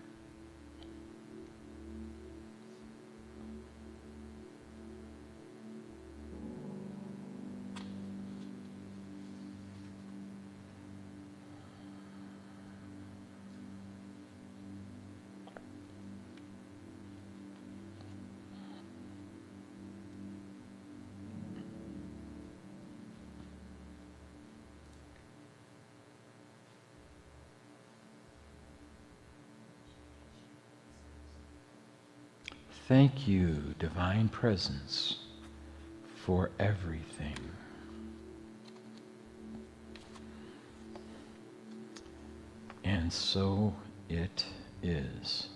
Thank you, Divine Presence, for everything. And so it is.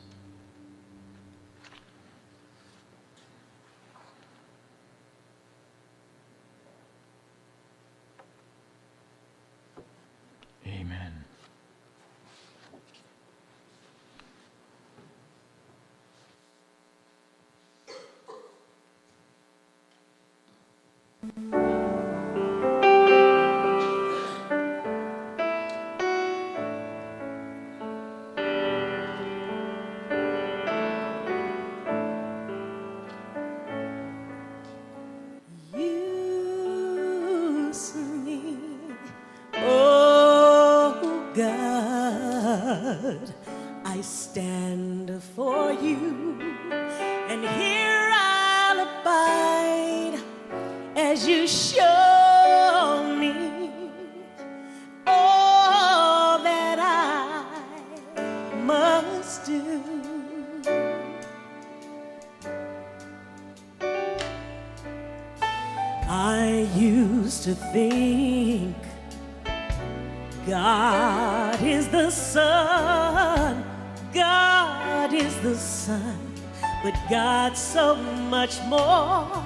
Amen. Use me, oh God, I stand for you, and here I'll abide as you show me all that I must do. I used to think God is the sun, God is the sun, but God's so much more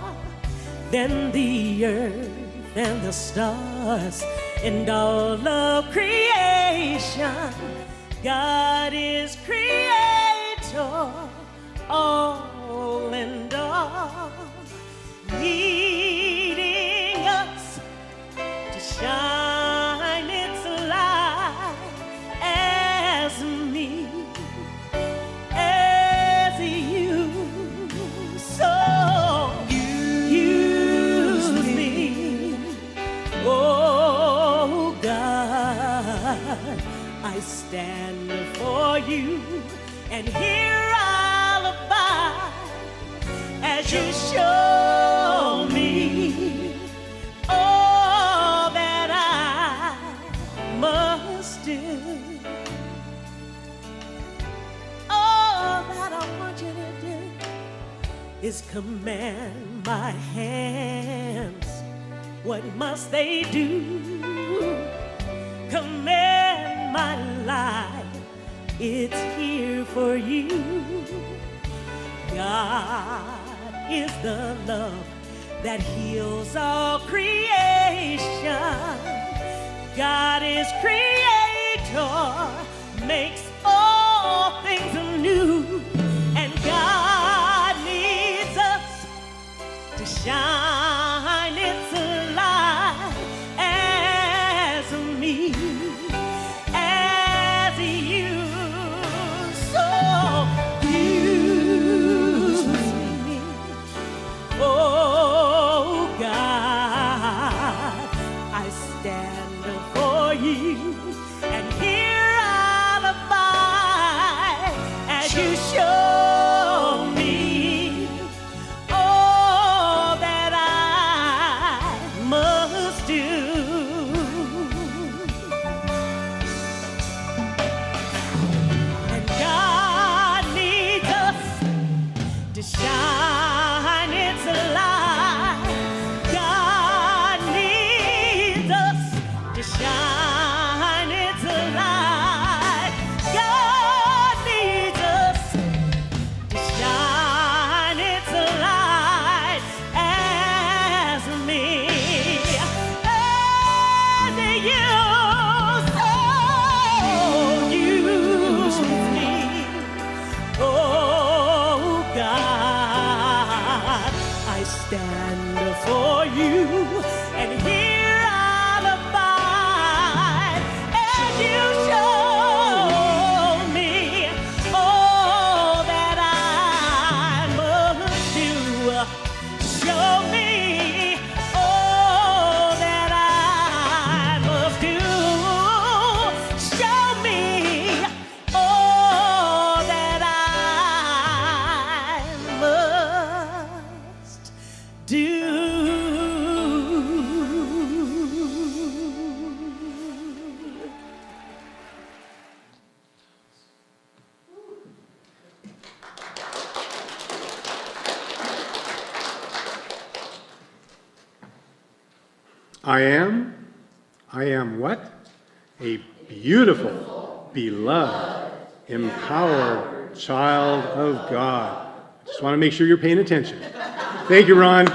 than the earth and the stars and all of creation. God is creator, all and all, leading us to shine its light as me, as you. So use me, oh God, I stand for you, and here I'll abide as you show me all that I must do. All that I want you to do is command my hands. What must they do? Command my life, it's here for you. God is the love that heals all creation. God is creator, makes all things anew. And God needs us to shine its light as me, as you. So use me, oh God, I stand for you, and here I'll abide as you show me all that I must do. And God needs us to shine its light. God needs us to shine its light. God needs us to shine its light as me. And you, so use me, oh God, I stand for you, and here I'll abide as you show me all that I must do. Show me all that I must do. Show me all that I must do. I am what? A beautiful, beloved, empowered child of God. I just want to make sure you're paying attention. Thank you, Ron.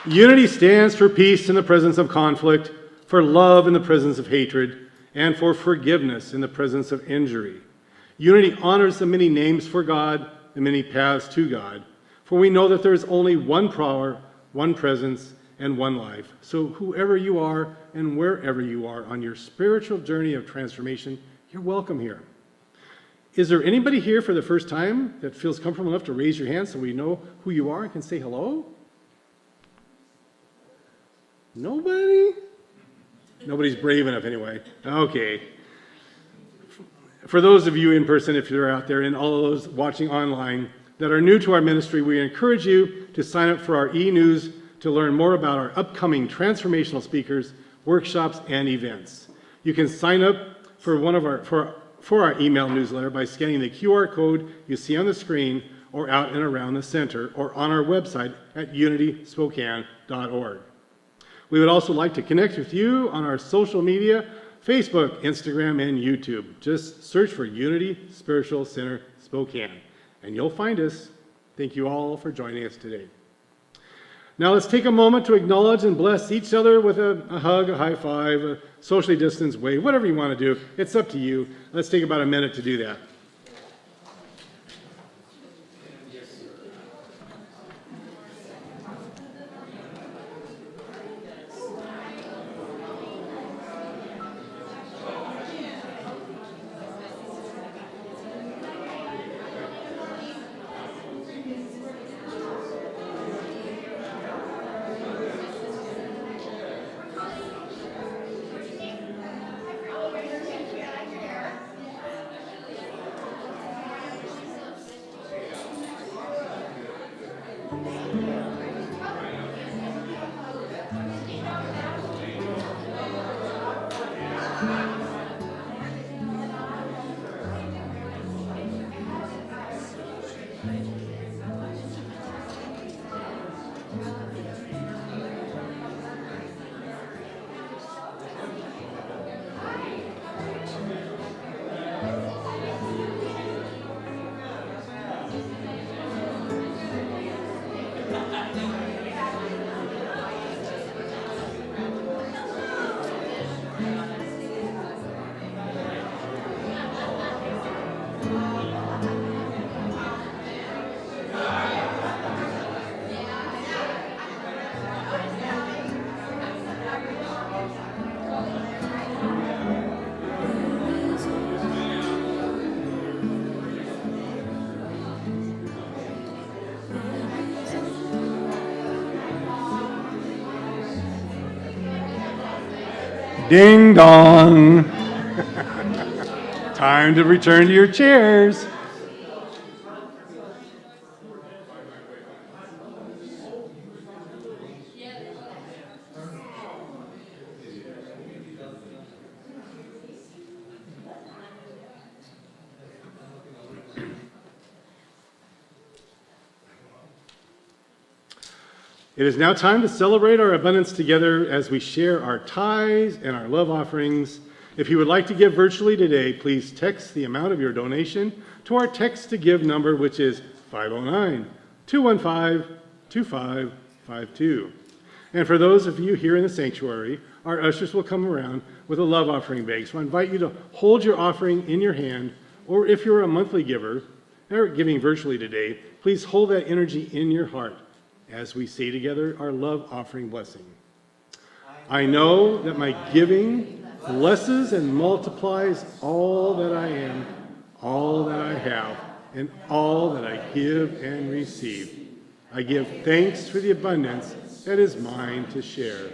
Unity stands for peace in the presence of conflict, for love in the presence of hatred, and for forgiveness in the presence of injury. Unity honors the many names for God, the many paths to God, for we know that there is only one power, one presence, and one life. So whoever you are and wherever you are on your spiritual journey of transformation, you're welcome here. Is there anybody here for the first time that feels comfortable enough to raise your hand so we know who you are and can say hello? Nobody? Nobody's brave enough anyway. Okay. For those of you in person, if you're out there, and all of those watching online that are new to our ministry, we encourage you to sign up for our e-news to learn more about our upcoming transformational speakers, workshops, and events. You can sign up for our email newsletter by scanning the QR code you see on the screen or out and around the center or on our website at unityspokane.org. We would also like to connect with you on our social media, Facebook, Instagram, and YouTube. Just search for Unity Spiritual Center Spokane, and you'll find us. Thank you all for joining us today. Now let's take a moment to acknowledge and bless each other with a hug, a high five, a socially distanced wave, whatever you want to do. It's up to you. Let's take about a minute to do that. Ding dong. Time to return to your chairs. It is now time to celebrate our abundance together as we share our tithes and our love offerings. If you would like to give virtually today, please text the amount of your donation to our text to give number, which is 509-215-2552. And for those of you here in the sanctuary, our ushers will come around with a love offering bag. So I invite you to hold your offering in your hand, or if you're a monthly giver or giving virtually today, please hold that energy in your heart as we say together our love offering blessing. I know that my giving blesses and multiplies all that I am, all that I have, and all that I give and receive. I give thanks for the abundance that is mine to share.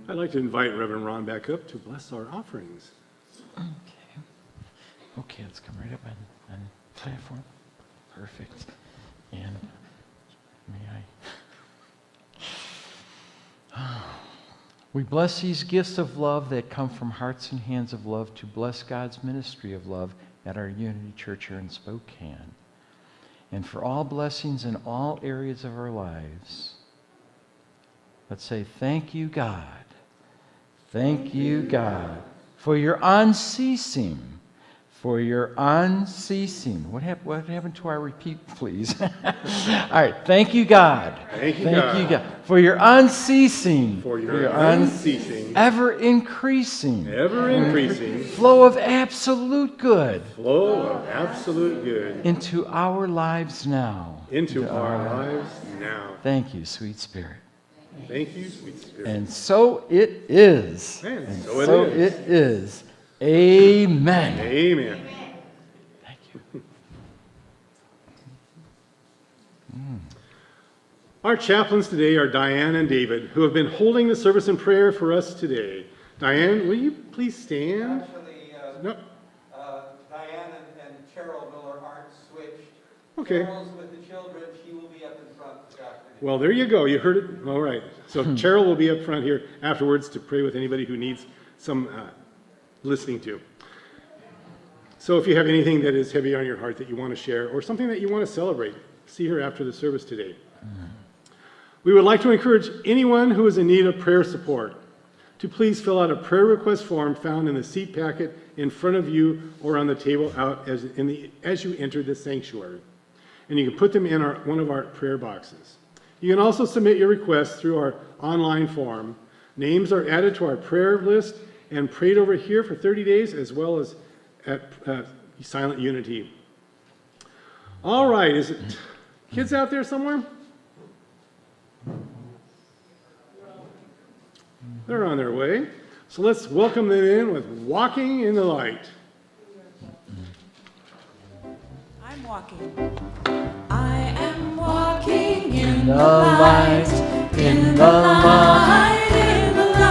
I'd like to invite Reverend Ron back up to bless our offerings. Okay, let's come right up on the platform. Perfect. And may I? We bless these gifts of love that come from hearts and hands of love to bless God's ministry of love at our Unity Church here in Spokane. And for all blessings in all areas of our lives, let's say, thank you, God. Thank you, God, for your unceasing. What happened to our repeat, please? All right, thank you, God. Thank you, God. For your unceasing. Ever increasing. Flow of absolute good. Into our lives now. Thank you, sweet Spirit. Thank you, sweet Spirit. And so it is. And so it is. Amen. Amen. Thank you. Our chaplains today are Diane and David, who have been holding the service in prayer for us today. Diane, will you please stand? Actually, No. Diane and Cheryl Miller aren't switched. Okay. Cheryl's with the children. She will be up in front this afternoon. Well, there you go. You heard it. All right. So Cheryl will be up front here afterwards to pray with anybody who needs some listening to. So if you have anything that is heavy on your heart that you want to share or something that you want to celebrate, see her after the service today. We would like to encourage anyone who is in need of prayer support to please fill out a prayer request form found in the seat packet in front of you or on the table out as you enter the sanctuary. And you can put them in one of our prayer boxes. You can also submit your requests through our online form. Names are added to our prayer list and prayed over here for 30 days as well as at Silent Unity. All right, is it kids out there somewhere? They're on their way. So let's welcome them in with Walking in the Light. I'm walking. I am walking in the light, in the light, in the light.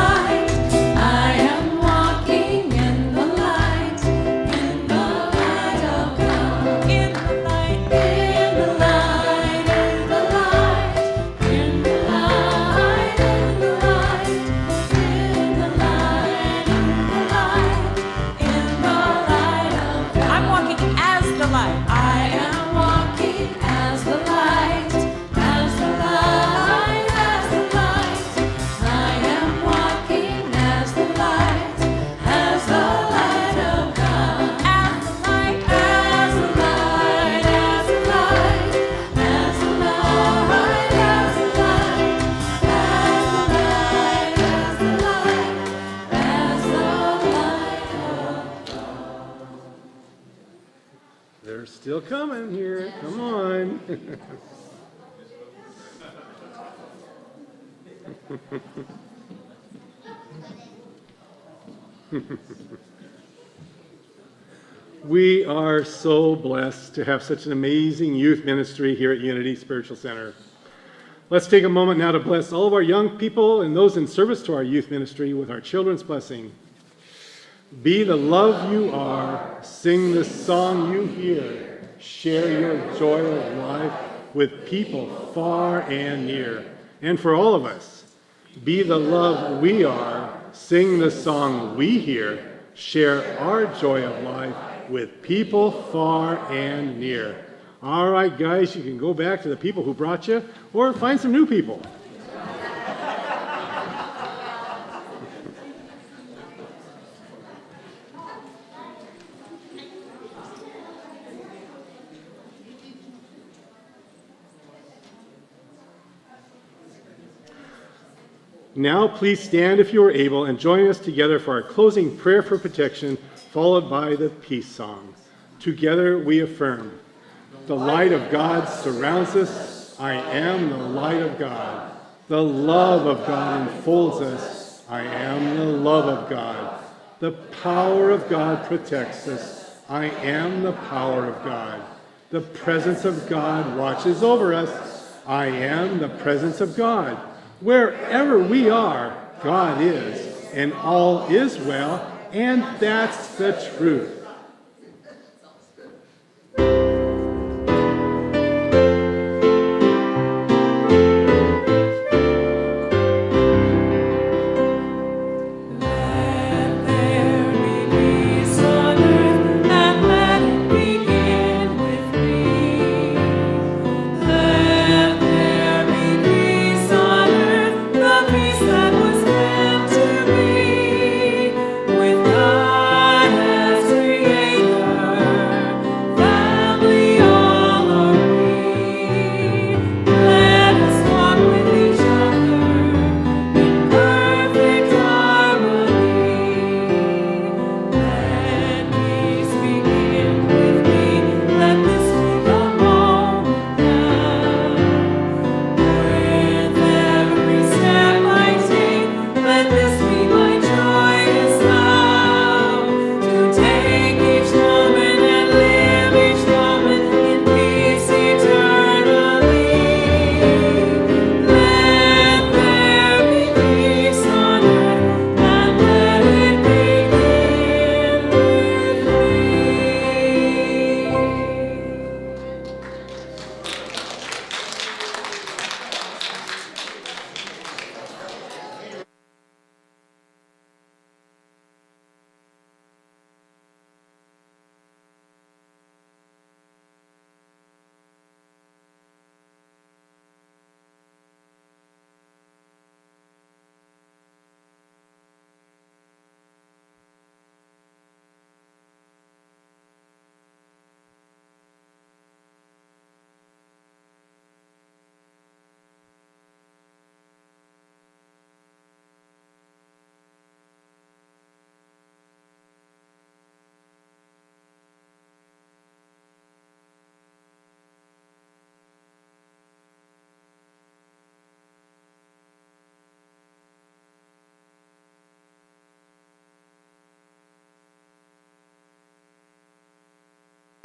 still coming here. Come on. We are so blessed to have such an amazing youth ministry here at Unity Spiritual Center. Let's take a moment now to bless all of our young people and those in service to our youth ministry with our children's blessing. Be the love you are, sing the song you hear, share your joy of life with people far and near. And for all of us, be the love we are, sing the song we hear, share our joy of life with people far and near. All right, guys, you can go back to the people who brought you or find some new people. Now, please stand if you are able and join us together for our closing prayer for protection, followed by the peace song. Together we affirm, the light of God surrounds us. I am the light of God. The love of God enfolds us. I am the love of God. The power of God protects us. I am the power of God. The presence of God watches over us. I am the presence of God. Wherever we are, God is, and all is well, and that's the truth.